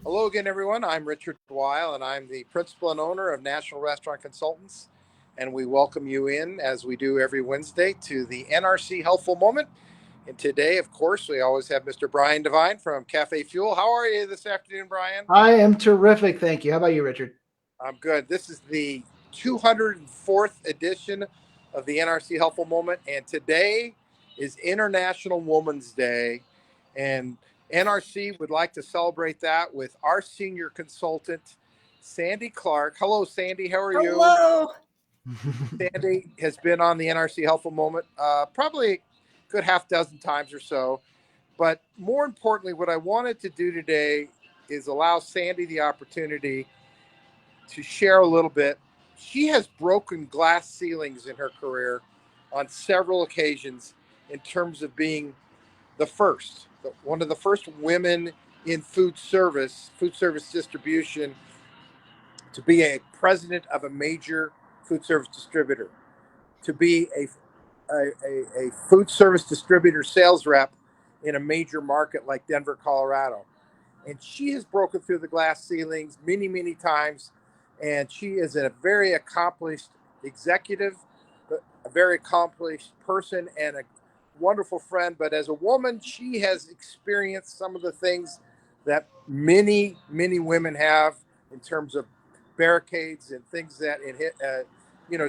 Hello again, everyone. I'm Richard Weil, and I'm the principal and owner of National Restaurant Consultants. And we welcome you in, as we do every Wednesday, to the NRC Helpful Moment. And today, of course, we always have Mr. Brian Devine from CafeFuel. How are you this afternoon, Brian? I am terrific. Thank you. How about you, Richard? I'm good. This is the 204th edition of the NRC Helpful Moment, and today is International Women's Day. And NRC would like to celebrate that with our senior consultant, Sandy Clark. Hello, Sandy. How are you? Hello. Sandy has been on the NRC Helpful Moment probably a good half dozen times or so. But more importantly, what I wanted to do today is allow Sandy the opportunity to share a little bit. She has broken glass ceilings in her career on several occasions in terms of being one of the first women in food service distribution to be a president of a major food service distributor, to be a food service distributor sales rep in a major market like Denver, Colorado. And she has broken through the glass ceilings many, many times. And she is a very accomplished executive, a very accomplished person, and a wonderful friend. But as a woman, she has experienced some of the things that many, many women have in terms of barricades and things that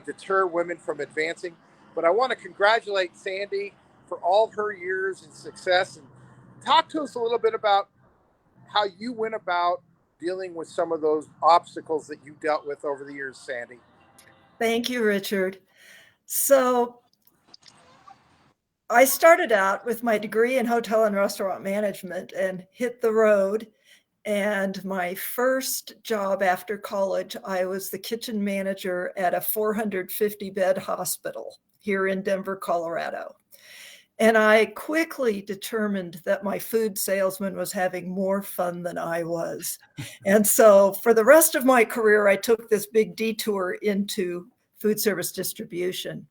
deter women from advancing. But I want to congratulate Sandy for all of her years and success, and talk to us a little bit about how you went about dealing with some of those obstacles that you dealt with over the years, Sandy. Thank you, Richard. So I started out with my degree in hotel and restaurant management and hit the road. And my first job after college, I was the kitchen manager at a 450-bed hospital here in Denver, Colorado. And I quickly determined that my food salesman was having more fun than I was. And so for the rest of my career, I took this big detour into food service distribution.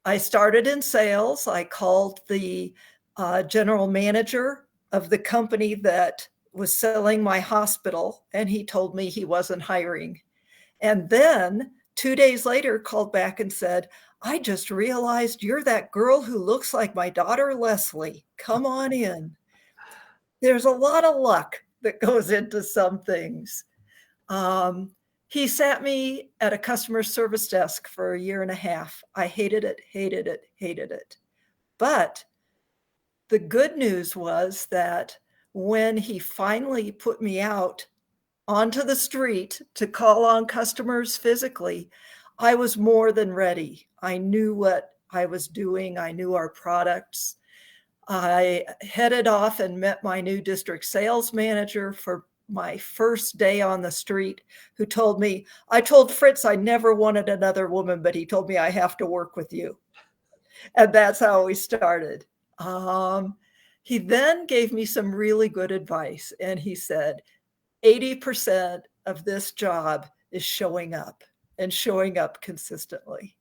I started in sales. I called the general manager of the company that was selling my hospital, and he told me he wasn't hiring. And then 2 days later, called back and said, I just realized you're that girl who looks like my daughter, Leslie. Come on in. There's a lot of luck that goes into some things. He sat me at a customer service desk for a year and a half. I hated it, hated it, hated it. But the good news was that when he finally put me out onto the street to call on customers physically, I was more than ready. I knew what I was doing. I knew our products. I headed off and met my new district sales manager for my first day on the street, who told me, I told Fritz I never wanted another woman, but he told me I have to work with you. And that's how we started. He then gave me some really good advice. And he said, 80% of this job is showing up and showing up consistently.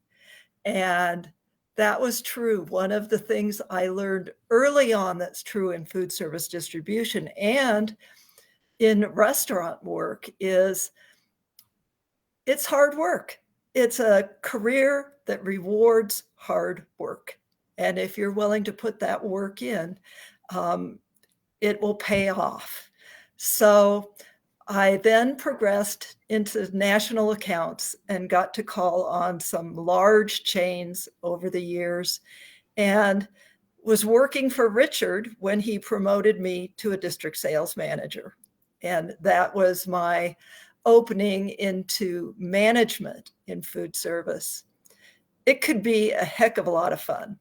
And that was true. One of the things I learned early on that's true in food service distribution and in restaurant work is it's hard work. It's a career that rewards hard work. And if you're willing to put that work in, it will pay off. So I then progressed into national accounts and got to call on some large chains over the years, and was working for Richard when he promoted me to a district sales manager. And that was my opening into management in food service. It could be a heck of a lot of fun,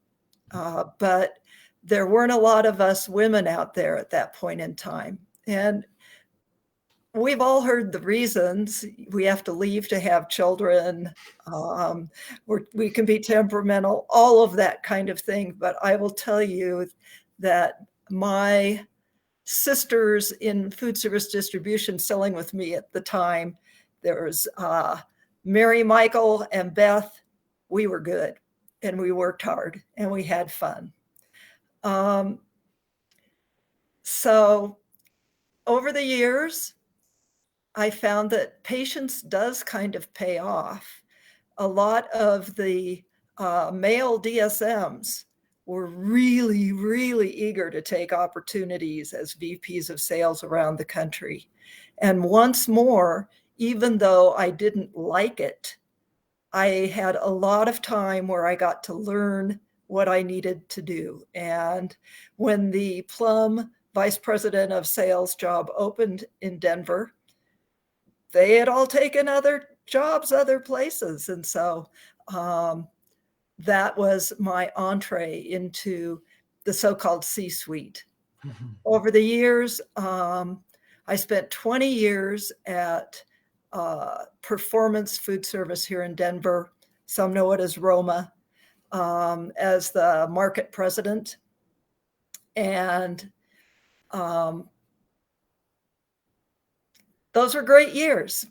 but there weren't a lot of us women out there at that point in time. And we've all heard the reasons. We have to leave to have children. We can be temperamental, all of that kind of thing. But I will tell you that my sisters in food service distribution selling with me at the time, there was Mary, Michael, and Beth. We were good, and we worked hard, and we had fun. So over the years, I found that patience does kind of pay off. A lot of the male DSMs were really, really eager to take opportunities as VPs of sales around the country. And once more, even though I didn't like it, I had a lot of time where I got to learn what I needed to do. And when the Plum vice president of sales job opened in Denver, they had all taken other jobs, other places. And so that was my entree into the so-called C-suite. Over the years, I spent 20 years at Performance Food Service here in Denver. Some know it as Roma, as the market president. And those were great years.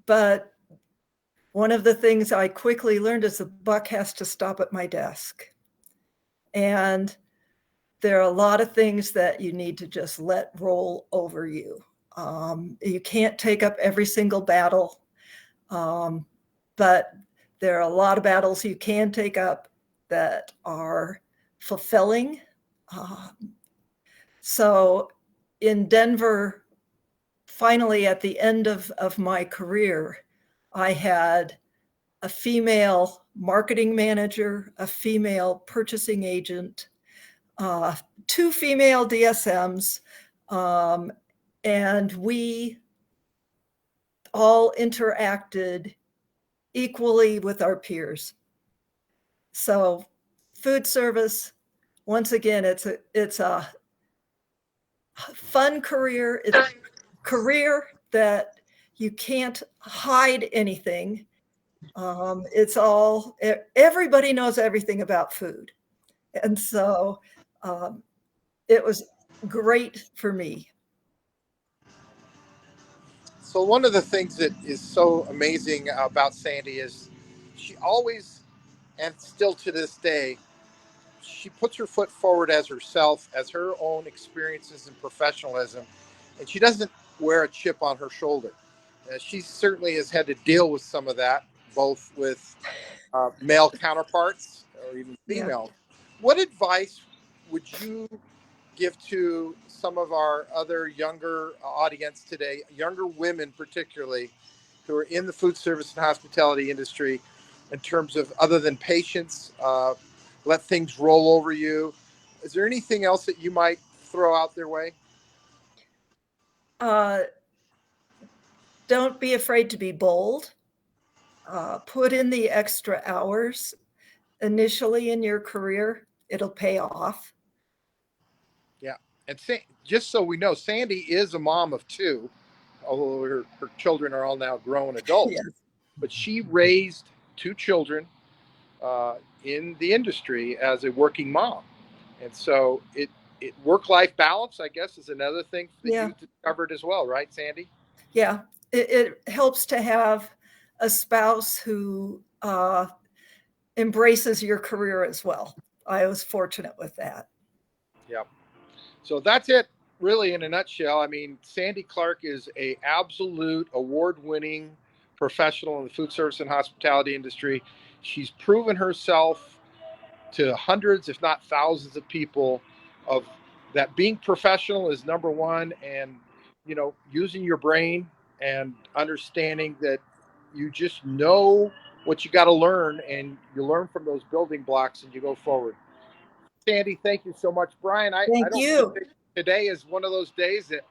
But one of the things I quickly learned is the buck has to stop at my desk. And there are a lot of things that you need to just let roll over you. You can't take up every single battle, but there are a lot of battles you can take up that are fulfilling. So in Denver, finally at the end of my career, I had a female marketing manager, a female purchasing agent, 2 female DSMs, and we all interacted equally with our peers. So food service, once again, it's a fun career. It's a career that you can't hide anything. It's all, everybody knows everything about food. And so it was great for me. So one of the things that is so amazing about Sandy is she always, and still to this day, she puts her foot forward as herself, as her own experiences and professionalism, and she doesn't wear a chip on her shoulder. She certainly has had to deal with some of that, both with male counterparts or even female. Yeah. What advice would you give to some of our other younger audience today, younger women particularly, who are in the food service and hospitality industry, in terms of, other than patience, let things roll over you? Is there anything else that you might throw out their way? Don't be afraid to be bold. Put in the extra hours initially in your career. It'll pay off. Yeah. And just so we know, Sandy is a mom of 2, although her children are all now grown adults. Yes. But she raised 2 children in the industry as a working mom. And so it work-life balance, I guess, is another thing that you discovered as well, right, Sandy? Yeah, it helps to have a spouse who embraces your career as well. I was fortunate with that. Yeah. So that's it, really, in a nutshell. I mean, Sandy Clark is an absolute award-winning professional in the food service and hospitality industry. She's proven herself to hundreds, if not thousands of people, of that being professional is number one, and, you know, using your brain and understanding that you just know what you got to learn, and you learn from those building blocks and you go forward. Sandy, thank you so much. Brian, I don't think today is one of those days that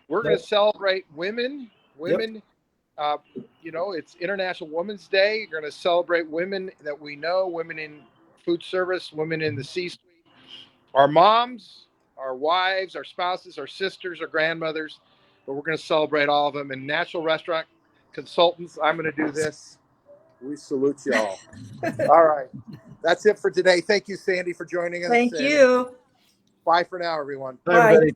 we're going to celebrate women. Yep. You know, it's International Women's Day. You're going to celebrate women that we know, women in food service, women in the C-suite, our moms, our wives, our spouses, our sisters, our grandmothers. But we're going to celebrate all of them. And National Restaurant Consultants, I'm going to do this. We salute you all. All right. That's it for today. Thank you, Sandy, for joining us. Thank you. Bye for now, everyone. Bye, everybody.